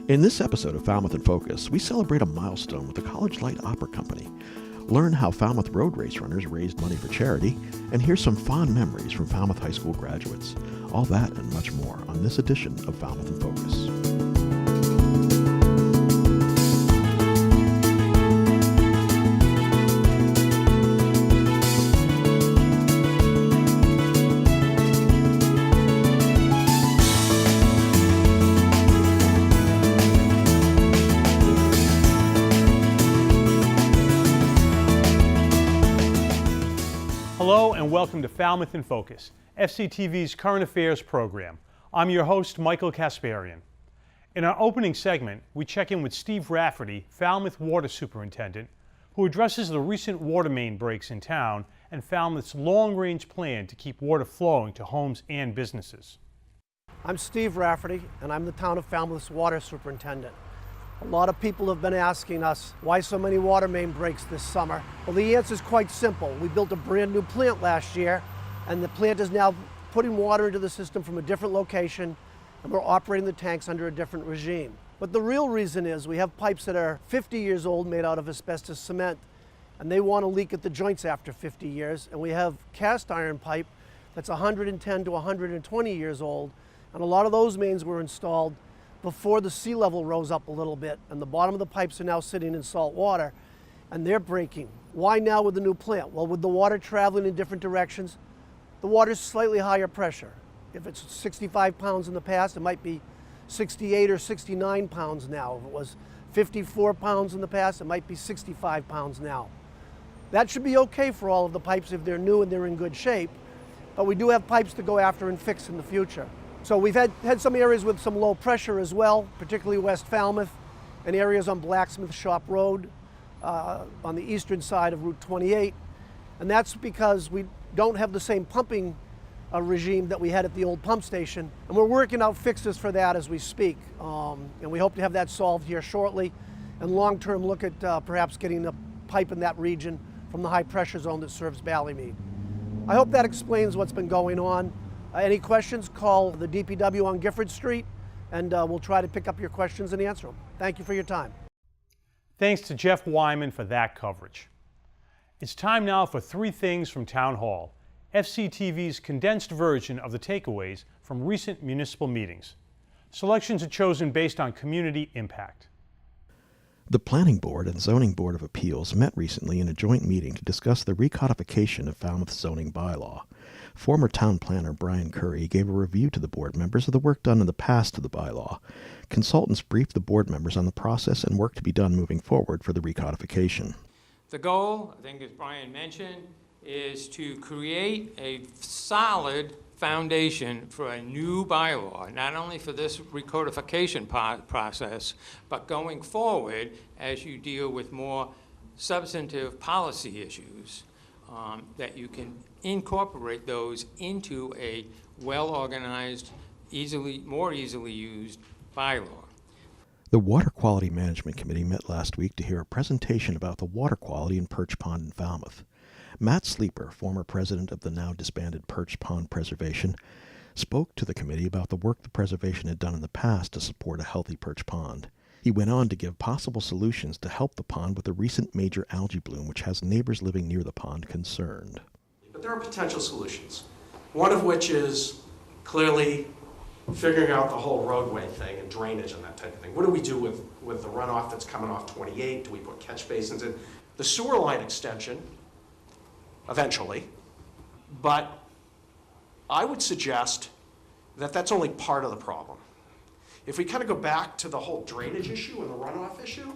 In this episode of Falmouth in Focus, we celebrate a milestone with the College Light Opera Company. Learn how Falmouth Road Race runners raised money for charity, and hear some fond memories from Falmouth High School graduates. All that and much more on this edition of Falmouth in Focus. Hello and welcome to Falmouth in Focus, FCTV's current affairs program. I'm your host, Michael Kasparian. In our opening segment, we check in with Steve Rafferty, Falmouth Water Superintendent, who addresses the recent water main breaks in town and Falmouth's long-range plan to keep water flowing to homes and businesses. I'm Steve Rafferty, and I'm the town of Falmouth's Water Superintendent. A lot of people have been asking us, why so many water main breaks this summer? Well, the answer is quite simple. We built a brand new plant last year, and the plant is now putting water into the system from a different location, and we're operating the tanks under a different regime. But the real reason is we have pipes that are 50 years old made out of asbestos cement, and they want to leak at the joints after 50 years, and we have cast iron pipe that's 110 to 120 years old, and a lot of those mains were installed before the sea level rose up a little bit, and the bottom of the pipes are now sitting in salt water, and they're breaking. Why now with the new plant? Well, with the water traveling in different directions, the water's slightly higher pressure. If it's 65 pounds in the past, it might be 68 or 69 pounds now. If it was 54 pounds in the past, it might be 65 pounds now. That should be okay for all of the pipes if they're new and they're in good shape, but we do have pipes to go after and fix in the future. So we've had some areas with some low pressure as well, particularly West Falmouth and areas on Blacksmith Shop Road on the eastern side of Route 28. And that's because we don't have the same pumping regime that we had at the old pump station. And we're working out fixes for that as we speak. And we hope to have that solved here shortly. And long-term look at perhaps getting a pipe in that region from the high pressure zone that serves Ballymead. I hope that explains what's been going on. Any questions, call the DPW on Gifford Street, and we'll try to pick up your questions and answer them. Thank you for your time. Thanks to Jeff Wyman for that coverage. It's time now for three things from Town Hall, FCTV's condensed version of the takeaways from recent municipal meetings. Selections are chosen based on community impact. The Planning Board and Zoning Board of Appeals met recently in a joint meeting to discuss the recodification of Falmouth's zoning bylaw. Former town planner Brian Curry gave a review to the board members of the work done in the past to the bylaw. Consultants briefed the board members on the process and work to be done moving forward for the recodification. The goal, I think as Brian mentioned, is to create a solid foundation for a new bylaw, not only for this recodification process, but going forward as you deal with more substantive policy issues, that you can incorporate those into a well-organized, more easily used bylaw. The Water Quality Management Committee met last week to hear a presentation about the water quality in Perch Pond in Falmouth. Matt Sleeper, former president of the now disbanded Perch Pond Preservation, spoke to the committee about the work the preservation had done in the past to support a healthy perch pond. He went on to give possible solutions to help the pond with the recent major algae bloom, which has neighbors living near the pond concerned. But there are potential solutions, one of which is clearly figuring out the whole roadway thing and drainage and that type of thing. What do we do with the runoff that's coming off 28? Do we put catch basins in? The sewer line extension, eventually, but I would suggest that that's only part of the problem. If we kind of go back to the whole drainage issue and the runoff issue,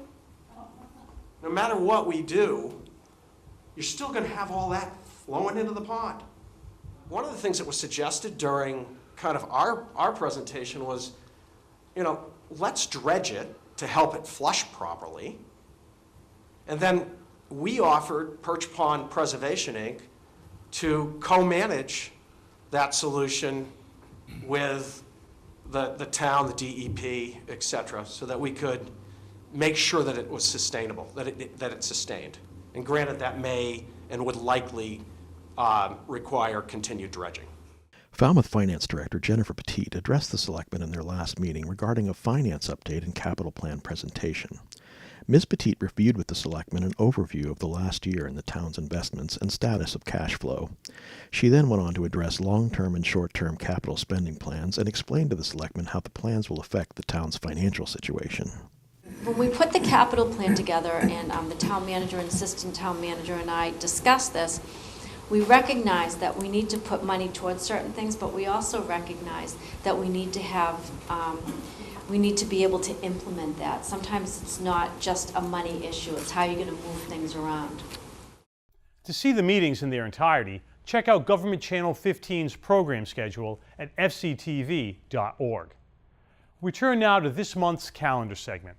no matter what we do, you're still going to have all that flowing into the pond. One of the things that was suggested during kind of our presentation was, let's dredge it to help it flush properly. And then we offered Perch Pond Preservation, Inc. to co-manage that solution with the town, the DEP, et cetera, so that we could make sure that it was sustainable, that it sustained. And granted, that may and would likely require continued dredging. Falmouth Finance Director Jennifer Petit addressed the selectmen in their last meeting regarding a finance update and capital plan presentation. Ms. Petit reviewed with the selectmen an overview of the last year in the town's investments and status of cash flow. She then went on to address long-term and short-term capital spending plans and explained to the selectmen how the plans will affect the town's financial situation. When we put the capital plan together, and the town manager and assistant town manager and I discussed this, we recognize that we need to put money towards certain things, but we also recognize that we need to have, we need to be able to implement that. Sometimes it's not just a money issue, it's how you're going to move things around. To see the meetings in their entirety, check out Government Channel 15's program schedule at fctv.org. We turn now to this month's calendar segment.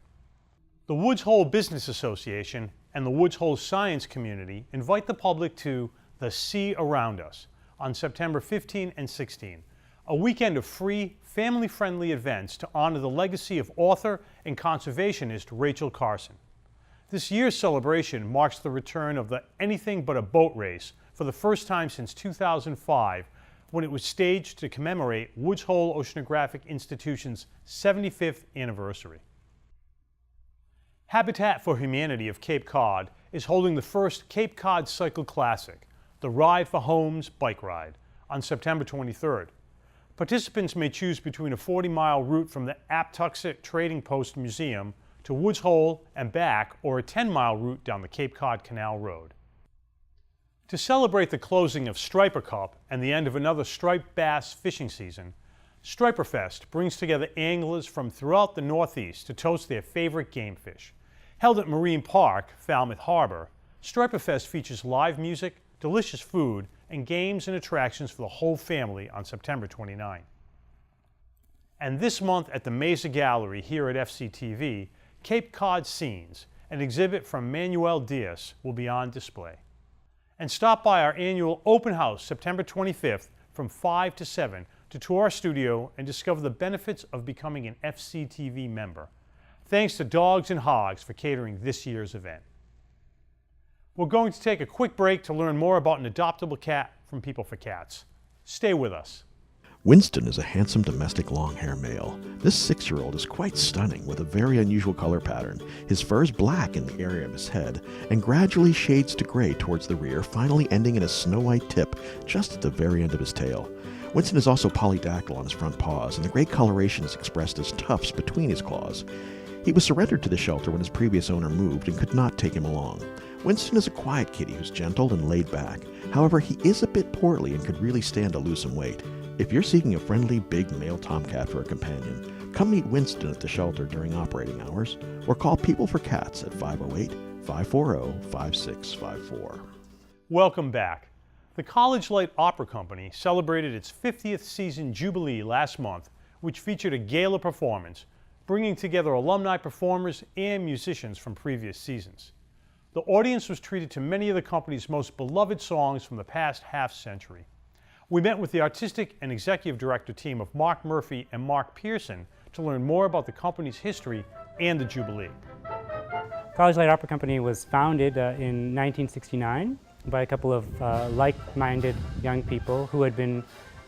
The Woods Hole Business Association and the Woods Hole Science Community invite the public to The Sea Around Us on September 15 and 16, a weekend of free, family-friendly events to honor the legacy of author and conservationist Rachel Carson. This year's celebration marks the return of the Anything But a Boat Race for the first time since 2005, when it was staged to commemorate Woods Hole Oceanographic Institution's 75th anniversary. Habitat for Humanity of Cape Cod is holding the first Cape Cod Cycle Classic, the Ride for Homes bike ride, on September 23rd. Participants may choose between a 40-mile route from the Aptuxet Trading Post Museum to Woods Hole and back, or a 10-mile route down the Cape Cod Canal Road. To celebrate the closing of Striper Cup and the end of another striped bass fishing season, Striperfest brings together anglers from throughout the Northeast to toast their favorite game fish. Held at Marine Park, Falmouth Harbor, Striperfest features live music, delicious food, and games and attractions for the whole family on September 29. And this month at the Mesa Gallery here at FCTV, Cape Cod Scenes, an exhibit from Manuel Diaz, will be on display. And stop by our annual open house September 25th from 5 to 7 to tour our studio and discover the benefits of becoming an FCTV member. Thanks to Dogs and Hogs for catering this year's event. We're going to take a quick break to learn more about an adoptable cat from People for Cats. Stay with us. Winston is a handsome domestic long-hair male. This 6-year-old is quite stunning with a very unusual color pattern. His fur is black in the area of his head and gradually shades to gray towards the rear, finally ending in a snow-white tip just at the very end of his tail. Winston is also polydactyl on his front paws, and the gray coloration is expressed as tufts between his claws. He was surrendered to the shelter when his previous owner moved and could not take him along. Winston is a quiet kitty who's gentle and laid back. However, he is a bit portly and could really stand to lose some weight. If you're seeking a friendly, big male tomcat for a companion, come meet Winston at the shelter during operating hours or call People for Cats at 508-540-5654. Welcome back. The College Light Opera Company celebrated its 50th season jubilee last month, which featured a gala performance, bringing together alumni performers and musicians from previous seasons. The audience was treated to many of the company's most beloved songs from the past half-century. We met with the artistic and executive director team of Mark Murphy and Mark Pearson to learn more about the company's history and the Jubilee. College Light Opera Company was founded in 1969 by a couple of like-minded young people who had been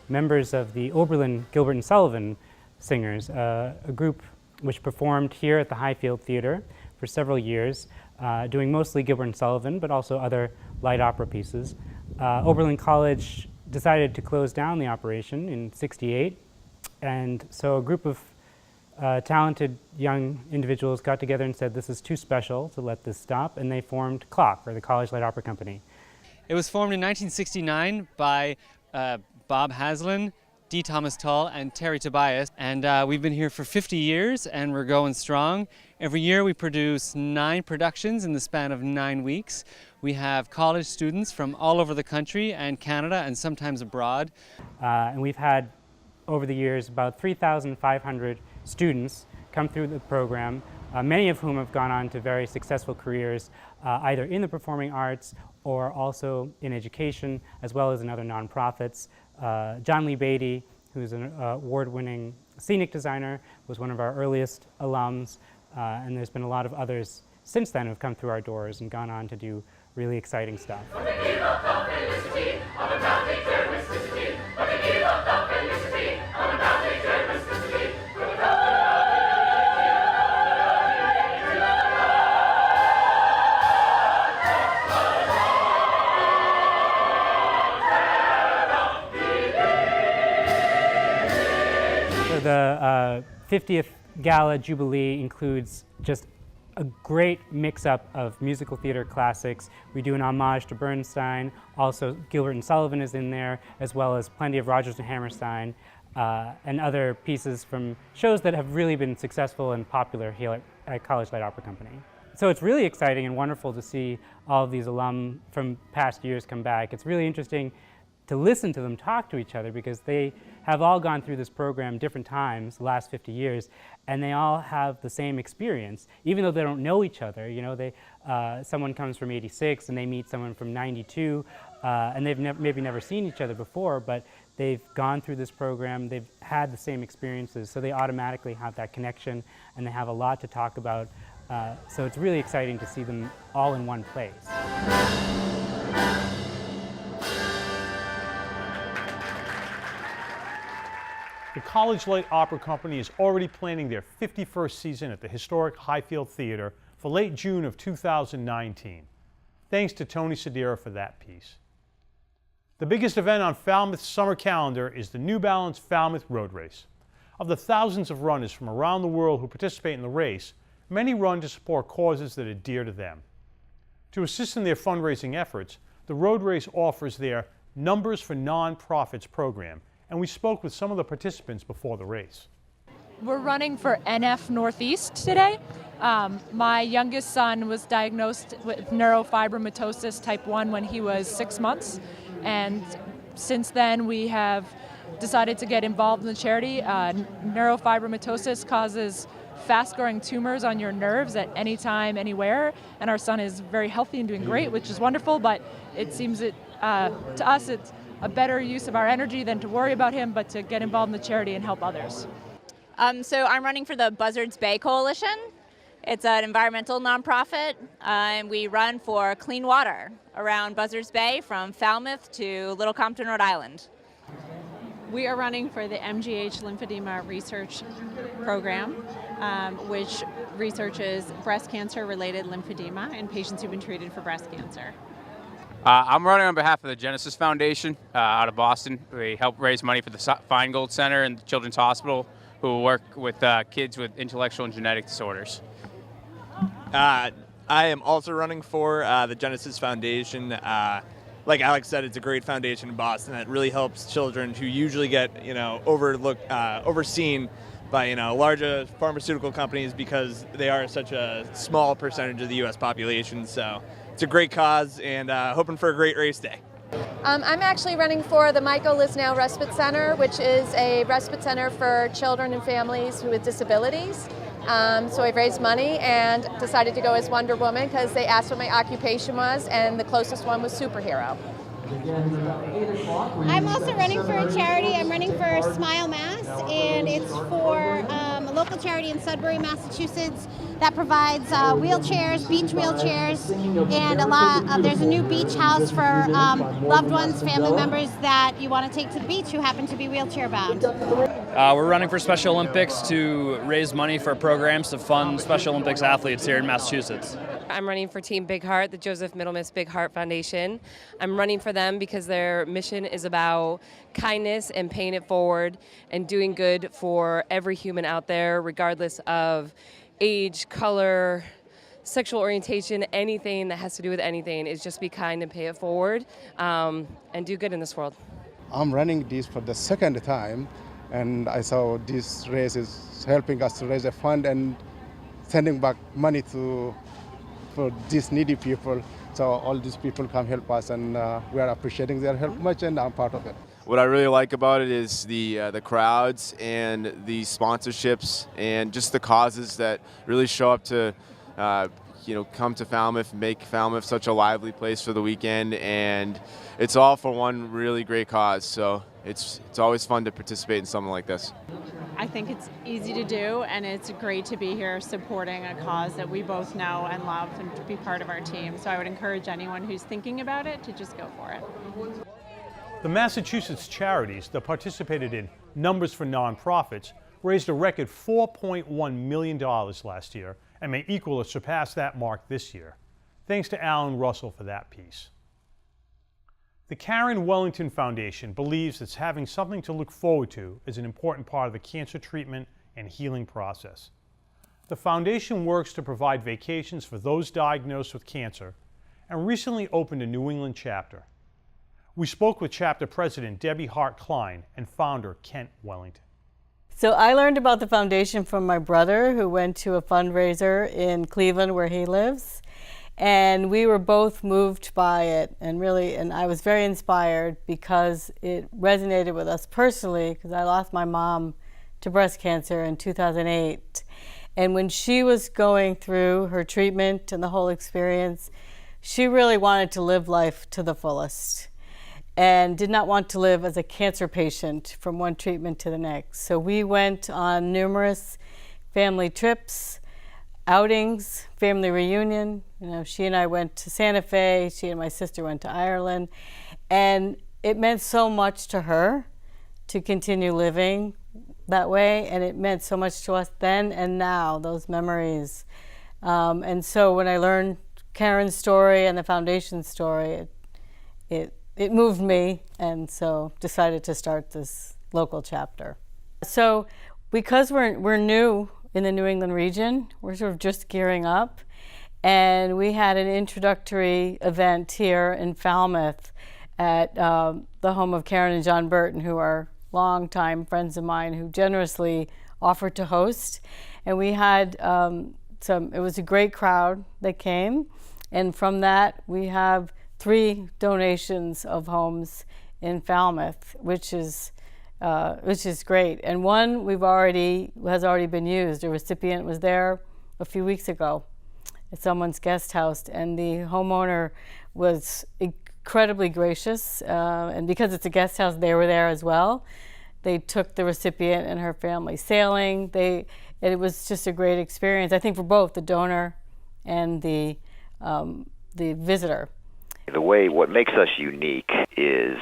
members of the Oberlin, Gilbert and Sullivan Singers, a group which performed here at the Highfield Theater for several years, doing mostly Gilbert and Sullivan, but also other light opera pieces. Oberlin College decided to close down the operation in '68, and so a group of talented young individuals got together and said this is too special to let this stop, and they formed CLOC, or the College Light Opera Company. It was formed in 1969 by Bob Haslin, D. Thomas Tull, and Terry Tobias, and we've been here for 50 years and we're going strong. Every year we produce 9 productions in the span of 9 weeks. We have college students from all over the country and Canada and sometimes abroad. And we've had, over the years, about 3,500 students come through the program, many of whom have gone on to very successful careers, either in the performing arts or also in education, as well as in other nonprofits. John Lee Beatty, who's an award-winning scenic designer, was one of our earliest alums, and there's been a lot of others since then who've come through our doors and gone on to do really exciting stuff. the 50th Gala Jubilee includes just a great mix-up of musical theater classics. We do an homage to Bernstein. Also, Gilbert and Sullivan is in there, as well as plenty of Rodgers and Hammerstein and other pieces from shows that have really been successful and popular here at College Light Opera Company. So it's really exciting and wonderful to see all of these alum from past years come back. It's really interesting to listen to them talk to each other because they have all gone through this program different times the last 50 years, and they all have the same experience, even though they don't know each other. You know, someone comes from '86 and they meet someone from '92, and they've maybe never seen each other before, but they've gone through this program, they've had the same experiences, so they automatically have that connection, and they have a lot to talk about. So it's really exciting to see them all in one place. The College Light Opera Company is already planning their 51st season at the historic Highfield Theater for late June of 2019. Thanks to Tony Sedera for that piece. The biggest event on Falmouth's summer calendar is the New Balance Falmouth Road Race. Of the thousands of runners from around the world who participate in the race, many run to support causes that are dear to them. To assist in their fundraising efforts, the road race offers their Numbers for Nonprofits program, and we spoke with some of the participants before the race. We're running for NF Northeast today. My youngest son was diagnosed with neurofibromatosis type 1 when he was 6 months, and since then we have decided to get involved in the charity. Neurofibromatosis causes fast-growing tumors on your nerves at any time, anywhere, and our son is very healthy and doing great, which is wonderful, but it seems that to us it's a better use of our energy than to worry about him, but to get involved in the charity and help others. So I'm running for the Buzzards Bay Coalition. It's an environmental nonprofit, and we run for clean water around Buzzards Bay from Falmouth to Little Compton, Rhode Island. We are running for the MGH Lymphedema Research Program, which researches breast cancer-related lymphedema in patients who've been treated for breast cancer. I'm running on behalf of the Genesis Foundation out of Boston. We help raise money for the Feingold Center and the Children's Hospital, who work with kids with intellectual and genetic disorders. I am also running for the Genesis Foundation. Like Alex said, it's a great foundation in Boston that really helps children who usually get, overseen by, larger pharmaceutical companies because they are such a small percentage of the U.S. population. So it's a great cause, and hoping for a great race day. I'm actually running for the Michael Lisnow Respite Center, which is a respite center for children and families with disabilities. So I've raised money and decided to go as Wonder Woman because they asked what my occupation was, and the closest one was superhero. I'm also running for a charity. I'm running for Smile Mass, and it's for a local charity in Sudbury, Massachusetts that provides wheelchairs, beach wheelchairs, and there's a new beach house for loved ones, family members that you want to take to the beach who happen to be wheelchair bound. We're running for Special Olympics to raise money for programs to fund Special Olympics athletes here in Massachusetts. I'm running for Team Big Heart, the Joseph Middlemiss Big Heart Foundation. I'm running for them because their mission is about kindness and paying it forward and doing good for every human out there, regardless of age, color, sexual orientation, anything that has to do with anything, is just be kind and pay it forward and do good in this world. I'm running this for the second time, and I saw this race is helping us to raise a fund and sending back money for these needy people. So all these people come help us, and we are appreciating their help much, and I'm part of it. What I really like about it is the crowds and the sponsorships and just the causes that really show up to come to Falmouth, make Falmouth such a lively place for the weekend, and it's all for one really great cause. So it's always fun to participate in something like this. I think it's easy to do, and it's great to be here supporting a cause that we both know and love and to be part of our team. So I would encourage anyone who's thinking about it to just go for it. The Massachusetts charities that participated in Numbers for Nonprofits raised a record $4.1 million last year and may equal or surpass that mark this year. Thanks to Alan Russell for that piece. The Karen Wellington Foundation believes that having something to look forward to is an important part of the cancer treatment and healing process. The foundation works to provide vacations for those diagnosed with cancer and recently opened a New England chapter. We spoke with chapter president Debbie Hart-Klein and founder Kent Wellington. So I learned about the foundation from my brother, who went to a fundraiser in Cleveland where he lives. And we were both moved by it, and I was very inspired because it resonated with us personally, because I lost my mom to breast cancer in 2008. And when she was going through her treatment and the whole experience, she really wanted to live life to the fullest and did not want to live as a cancer patient from one treatment to the next. So we went on numerous family trips, outings, family reunion. You know, she and I went to Santa Fe, she and my sister went to Ireland, and it meant so much to her to continue living that way, and it meant so much to us then and now, those memories. And so when I learned Karen's story and the foundation's story, it moved me, and so decided to start this local chapter. So because we're new in the New England region, we're sort of just gearing up, and we had an introductory event here in Falmouth at the home of Karen and John Burton, who are longtime friends of mine, who generously offered to host. And we had it was a great crowd that came, and from that we have 3 donations of homes in Falmouth, which is great. And one has already been used. A recipient was there a few weeks ago at someone's guest house, and the homeowner was incredibly gracious. And because it's a guest house, they were there as well. They took the recipient and her family sailing. It was just a great experience, I think, for both the donor and the visitor. What makes us unique is,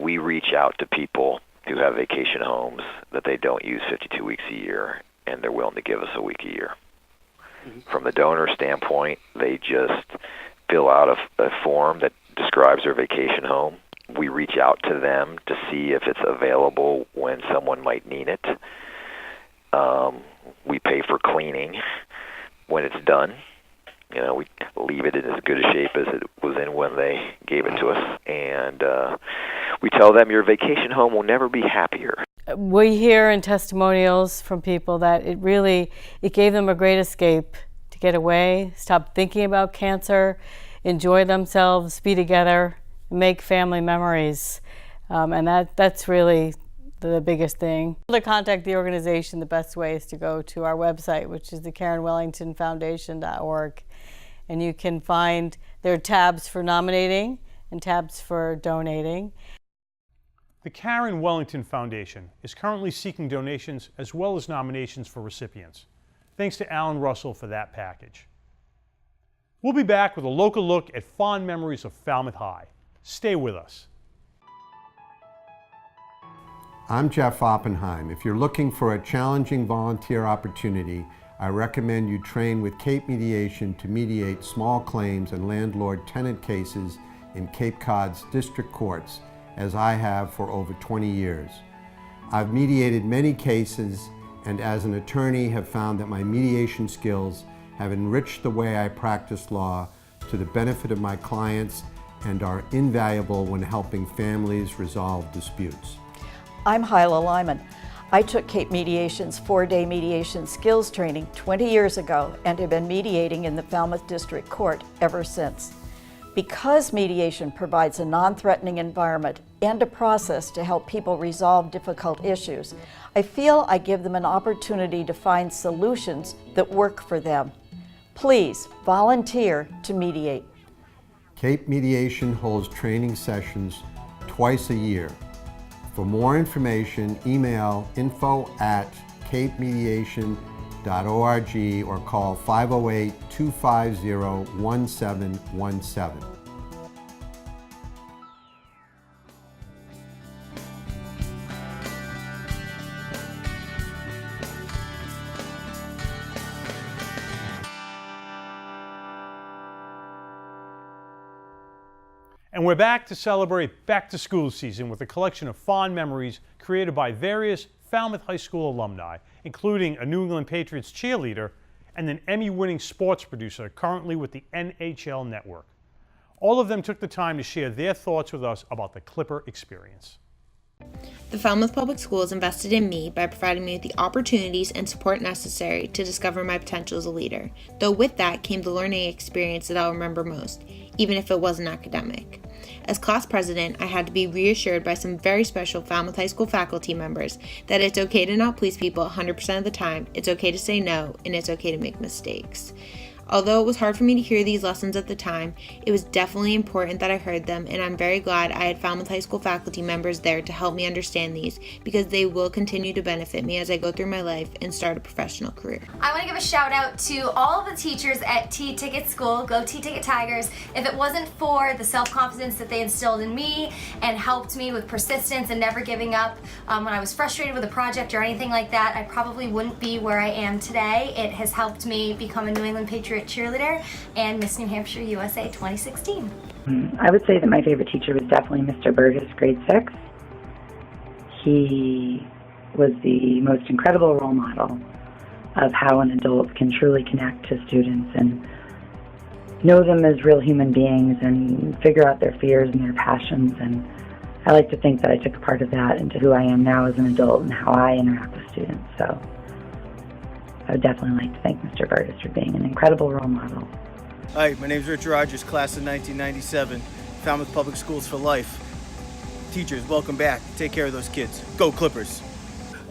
we reach out to people who have vacation homes that they don't use 52 weeks a year, and they're willing to give us a week a year. From the donor standpoint, they just fill out a form that describes their vacation home. We reach out to them to see if it's available when someone might need it. We pay for cleaning when it's done. We leave it in as good a shape as it was in when they gave it to us. And we tell them your vacation home will never be happier. We hear in testimonials from people that it gave them a great escape to get away, stop thinking about cancer, enjoy themselves, be together, make family memories. And that's really the biggest thing. To contact the organization, the best way is to go to our website, which is the KarenWellingtonFoundation.org. And you can find there are tabs for nominating and tabs for donating. The Karen Wellington Foundation is currently seeking donations as well as nominations for recipients. Thanks to Alan Russell for that package. We'll be back with a local look at fond memories of Falmouth High. Stay with us. I'm Jeff Oppenheim. If you're looking for a challenging volunteer opportunity, I recommend you train with Cape Mediation to mediate small claims and landlord-tenant cases in Cape Cod's district courts, as I have for over 20 years. I've mediated many cases, and as an attorney have found that my mediation skills have enriched the way I practice law to the benefit of my clients and are invaluable when helping families resolve disputes. I'm Hyla Lyman. I took Cape Mediation's 4-day mediation skills training 20 years ago and have been mediating in the Falmouth District Court ever since. Because mediation provides a non-threatening environment and a process to help people resolve difficult issues, I feel I give them an opportunity to find solutions that work for them. Please volunteer to mediate. Cape Mediation holds training sessions twice a year. For more information, email info@capemediation.org or call 508-250-1717. And we're back to celebrate back to school season with a collection of fond memories created by various Falmouth High School alumni, including a New England Patriots cheerleader and an Emmy-winning sports producer currently with the NHL Network. All of them took the time to share their thoughts with us about the Clipper experience. The Falmouth Public Schools invested in me by providing me with the opportunities and support necessary to discover my potential as a leader, though with that came the learning experience that I'll remember most, even if it wasn't academic. As class president, I had to be reassured by some very special Falmouth High School faculty members that it's okay to not please people 100% of the time, it's okay to say no, and it's okay to make mistakes. Although it was hard for me to hear these lessons at the time, it was definitely important that I heard them, and I'm very glad I had Falmouth High School faculty members there to help me understand these, because they will continue to benefit me as I go through my life and start a professional career. I want to give a shout out to all of the teachers at T-Ticket School. Go T-Ticket Tigers. If it wasn't for the self-confidence that they instilled in me and helped me with persistence and never giving up when I was frustrated with a project or anything like that, I probably wouldn't be where I am today. It has helped me become a New England Patriot cheerleader and Miss New Hampshire USA 2016. I would say that my favorite teacher was definitely Mr. Burgess, grade 6. He was the most incredible role model of how an adult can truly connect to students and know them as real human beings and figure out their fears and their passions. And I like to think that I took a part of that into who I am now as an adult and how I interact with students. So I would definitely like to thank Mr. Burgess for being an incredible role model. Hi, my name is Richard Rogers, class of 1997, Falmouth Public Schools for life. Teachers, welcome back. Take care of those kids. Go Clippers!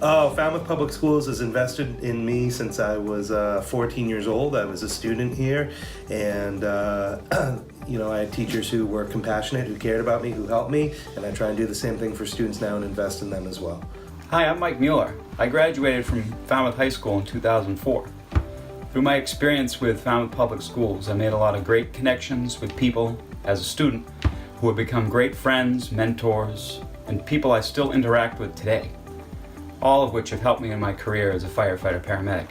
Falmouth Public Schools has invested in me since I was 14 years old. I was a student here, and I had teachers who were compassionate, who cared about me, who helped me, and I try and do the same thing for students now and invest in them as well. Hi, I'm Mike Mueller. I graduated from Falmouth High School in 2004. Through my experience with Falmouth Public Schools, I made a lot of great connections with people as a student who have become great friends, mentors, and people I still interact with today, all of which have helped me in my career as a firefighter-paramedic.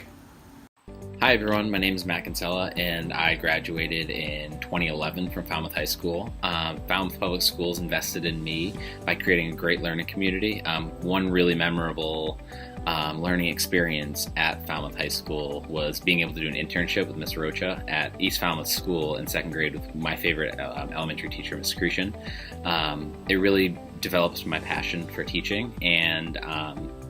Hi everyone, my name is Matt Kinsella and I graduated in 2011 from Falmouth High School. Falmouth Public Schools invested in me by creating a great learning community. One really memorable learning experience at Falmouth High School was being able to do an internship with Miss Rocha at East Falmouth School in second grade with my favorite elementary teacher, Miss Crucian. It really developed my passion for teaching, and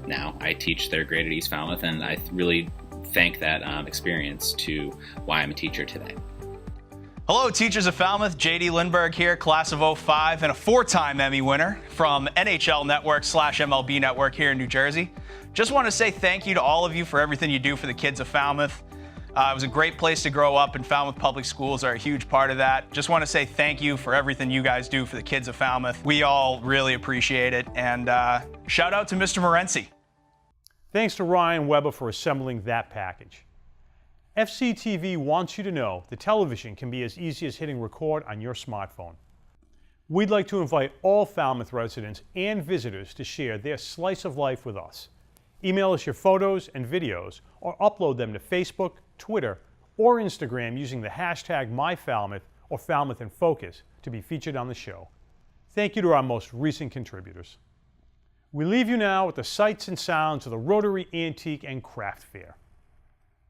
now I teach third grade at East Falmouth, and I really thank that experience to why I'm a teacher today. Hello, teachers of Falmouth. J.D. Lindbergh here, class of 05, and a 4-time Emmy winner from NHL Network / MLB Network here in New Jersey. Just want to say thank you to all of you for everything you do for the kids of Falmouth. It was a great place to grow up, and Falmouth Public Schools are a huge part of that. Just want to say thank you for everything you guys do for the kids of Falmouth. We all really appreciate it, and shout out to Mr. Morency. Thanks to Ryan Weber for assembling that package. FCTV wants you to know that television can be as easy as hitting record on your smartphone. We'd like to invite all Falmouth residents and visitors to share their slice of life with us. Email us your photos and videos or upload them to Facebook, Twitter, or Instagram using the hashtag MyFalmouth or Falmouth in Focus to be featured on the show. Thank you to our most recent contributors. We leave you now with the sights and sounds of the Rotary Antique and Craft Fair.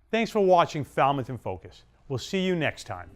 Thanks for watching Falmouth in Focus. We'll see you next time.